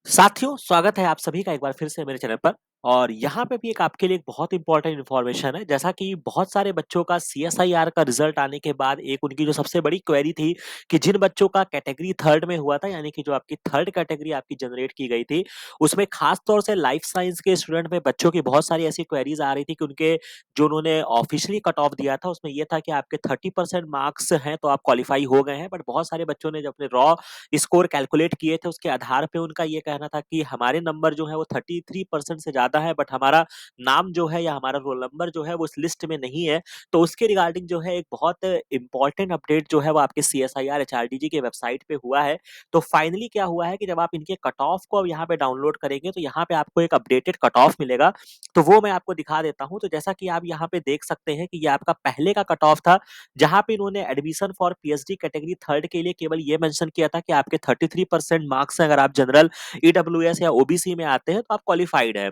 साथियों, स्वागत है आप सभी का एक बार फिर से मेरे चैनल पर और यहाँ पे भी एक आपके लिए एक बहुत इम्पोर्टेंट इन्फॉर्मेशन है। जैसा कि बहुत सारे बच्चों का सीएसआईआर का रिजल्ट आने के बाद एक उनकी जो सबसे बड़ी क्वेरी थी कि जिन बच्चों का कैटेगरी थर्ड में हुआ था, यानी कि जो आपकी थर्ड कैटेगरी आपकी जनरेट की गई थी, उसमें खास तौर से लाइफ साइंस के स्टूडेंट में बच्चों की बहुत सारी ऐसी क्वेरीज आ रही थी कि उनके जो उन्होंने ऑफिशियली कट ऑफ दिया था उसमें ये था कि आपके 30% मार्क्स हैं तो आप क्वालिफाई हो गए हैं। बट बहुत सारे बच्चों ने जब अपने रॉ स्कोर कैलकुलेट किए थे उसके आधार पे उनका ये कहना था कि हमारे नंबर जो है वो 33% से ज़्यादा है, बट हमारा नाम जो है या हमारा रोल नंबर जो है वो इस लिस्ट में नहीं है। तो उसके रिगार्डिंग जो है एक बहुत इम्पोर्टेंट अपडेट जो है वो आपके सीएसआईआर एचआरडीजी के वेबसाइट पे हुआ है। तो फाइनली क्या हुआ है कि जब आप इनके कट ऑफ को अब यहाँ पे डाउनलोड करेंगे तो यहाँ पे आपको एक अपडेटेड कट ऑफ मिलेगा। तो वो मैं आपको दिखा देता हूँ। तो जैसा कि आप यहाँ पे देख सकते हैं कि ये आपका पहले का कट ऑफ था, जहाँ पे इन्होंने admission for PhD category third के लिए केवल ये मेंशन किया था कि आपके 33% मार्क्स हैं, अगर आप जनरल, ईडब्ल्यूएस या ओबीसी में आते हैं तो आप क्वालिफाइड हैं।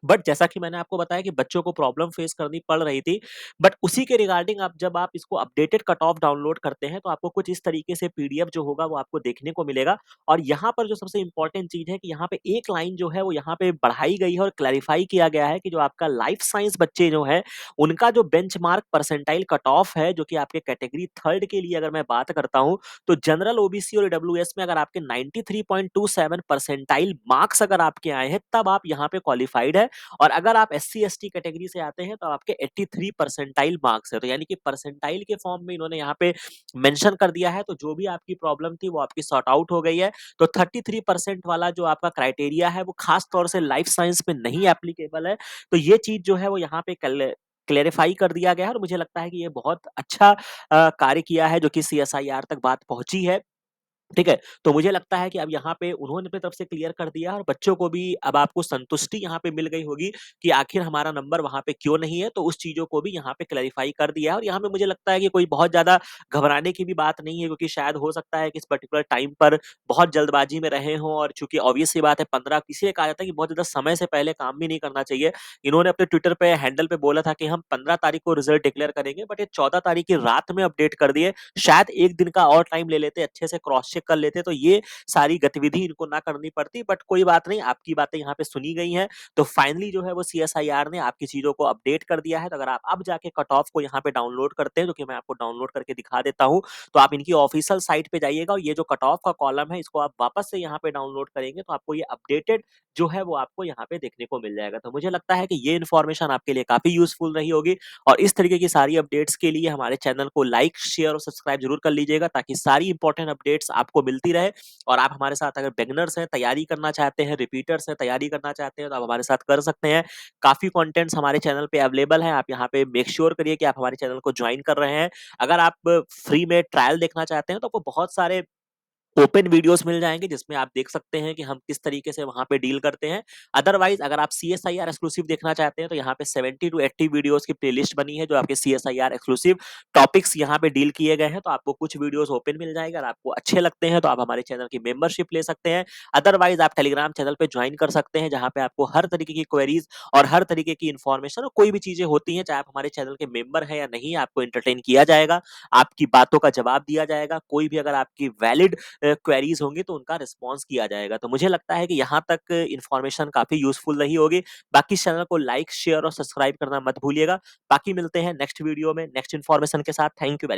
बट जैसा कि मैंने आपको बताया कि बच्चों को प्रॉब्लम फेस करनी पड़ रही थी, बट उसी के रिगार्डिंग आप जब आप इसको अपडेटेड कट ऑफ डाउनलोड करते हैं तो आपको कुछ इस तरीके से पीडीएफ जो होगा वो आपको देखने को मिलेगा। और यहाँ पर जो सबसे इंपॉर्टेंट चीज है कि यहाँ पे एक लाइन जो है वो यहाँ पे बढ़ाई गई है और क्लैरिफाई किया गया है कि जो आपका लाइफ साइंस बच्चे जो है उनका जो बेंचमार्क परसेंटाइल कट ऑफ है, जो कि आपके कैटेगरी थर्ड के लिए अगर मैं बात करता हूँ, तो जनरल, ओबीसी और ईडब्ल्यूएस में अगर आपके 93.27 परसेंटाइल मार्क्स अगर आपके आए हैं तब आप यहाँ पे क्वालिफाइड है। और अगर आप एससी एसटी कैटेगरी से आते हैं तो आपके 83 परसेंटाइल मार्क्स है। तो यानी कि परसेंटाइल के फॉर्म में इन्होंने यहाँ पे मेंशन कर दिया है। तो जो भी आपकी प्रॉब्लम थी वो आपकी सॉर्ट आउट हो गई है। तो 33% वाला जो आपका क्राइटेरिया है वो खास तौर से लाइफ साइंस में नहीं एप्लीकेबल है। तो ये चीज जो है वो यहाँ पे क्लेरिफाई कर दिया गया है और मुझे लगता है कि ये बहुत अच्छा कार्य किया है जो कि सीएसआईआर तक बात पहुंची है। ठीक है? तो मुझे लगता है कि अब यहाँ पे उन्होंने अपनी तरफ से क्लियर कर दिया और बच्चों को भी अब आपको संतुष्टि यहाँ पे मिल गई होगी कि आखिर हमारा नंबर वहाँ पे क्यों नहीं है, तो उस चीज़ों को भी यहाँ पे क्लैरिफ़ाई कर दिया है। और यहाँ पे मुझे लगता है कि कोई बहुत ज़्यादा घबराने की भी बात नहीं है, क्योंकि शायद हो सकता है कि इस पर्टिकुलर टाइम पर बहुत जल्दबाज़ी में रहे हों, और चूँकि ऑब्वियस सी बात है 15 इसीलिए कहा जाता है कि बहुत ज़्यादा समय से पहले काम भी नहीं करना चाहिए। इन्होंने अपने ट्विटर पे हैंडल पे बोला था कि हम 15 तारीख को रिज़ल्ट डिक्लेयर करेंगे, बट ये 14 तारीख की रात में अपडेट कर दिए। शायद 1 दिन का और टाइम ले लेते, अच्छे से क्रॉस चेक कर लेते, तो ये सारी गतिविधि इनको ना करनी पड़ती। बट कोई बात नहीं, आपकी बातें यहाँ पे सुनी गई हैं। तो फाइनली जो है वो सीएसआईआर ने आपकी चीजों को अपडेट कर दिया है। तो अगर आप अब जाके कट ऑफ को यहाँ पे डाउनलोड करते हैं, जो कि मैं आपको डाउनलोड करके दिखा देता हूँ, तो आप इनकी ऑफिशियल साइट पे जाइएगा और ये जो कट ऑफ का कॉलम है इसको आप वापस से यहाँ पे डाउनलोड करेंगे तो आपको ये अपडेटेड जो है वो आपको यहाँ पे देखने को मिल जाएगा। तो मुझे लगता है कि ये इन्फॉर्मेशन आपके लिए काफी यूजफुल रही होगी। और इस तरीके की सारी अपडेट्स के लिए हमारे चैनल को लाइक, शेयर और सब्सक्राइब जरूर कर लीजिएगा, ताकि सारी इंपॉर्टेंट अपडेट्स आपको मिलती रहे। और आप हमारे साथ अगर बिगिनर्स हैं, तैयारी करना चाहते हैं, रिपीटर्स हैं, तैयारी करना चाहते हैं, तो आप हमारे साथ कर सकते हैं। काफ़ी कंटेंट्स हमारे चैनल पे अवेलेबल हैं। आप यहाँ पे मेक श्योर करिए कि आप हमारे चैनल को जॉइन कर रहे हैं। अगर आप फ्री में ट्रायल देखना चाहते हैं तो आपको बहुत सारे ओपन वीडियोस मिल जाएँगे, जिसमें आप देख सकते हैं कि हम किस तरीके से वहाँ पे डील करते हैं। अदरवाइज़ अगर आप सीएसआईआर एक्सक्लूसिव देखना चाहते हैं तो यहाँ पे 70 टू 80 वीडियोस की प्लेलिस्ट बनी है, जो आपके सीएसआईआर एक्सक्लूसिव टॉपिक्स यहाँ पे डील किए गए हैं। तो आपको कुछ वीडियोस ओपन मिल जाएगा, अगर आपको अच्छे लगते हैं तो आप हमारे चैनल की मेंबरशिप ले सकते हैं। अदरवाइज़ आप टेलीग्राम चैनल पे जॉइन कर सकते हैं, जहाँ पे आपको हर तरीके की क्वेरीज़ और हर तरीके की इन्फॉर्मेशन और कोई भी चीज़ें होती हैं, चाहे आप हमारे चैनल के मेंबर हैं या नहीं, आपको एंटरटेन किया जाएगा, आपकी बातों का जवाब दिया जाएगा। कोई भी अगर आपकी वैलिड क्वेरीज होंगी तो उनका रिस्पॉन्स किया जाएगा। तो मुझे लगता है कि यहाँ तक इन्फॉर्मेशन काफ़ी यूज़फुल रही होगी। बाकी इस चैनल को लाइक, शेयर और सब्सक्राइब करना मत भूलिएगा। बाकी मिलते हैं नेक्स्ट वीडियो में नेक्स्ट इन्फॉर्मेशन के साथ। Thank you very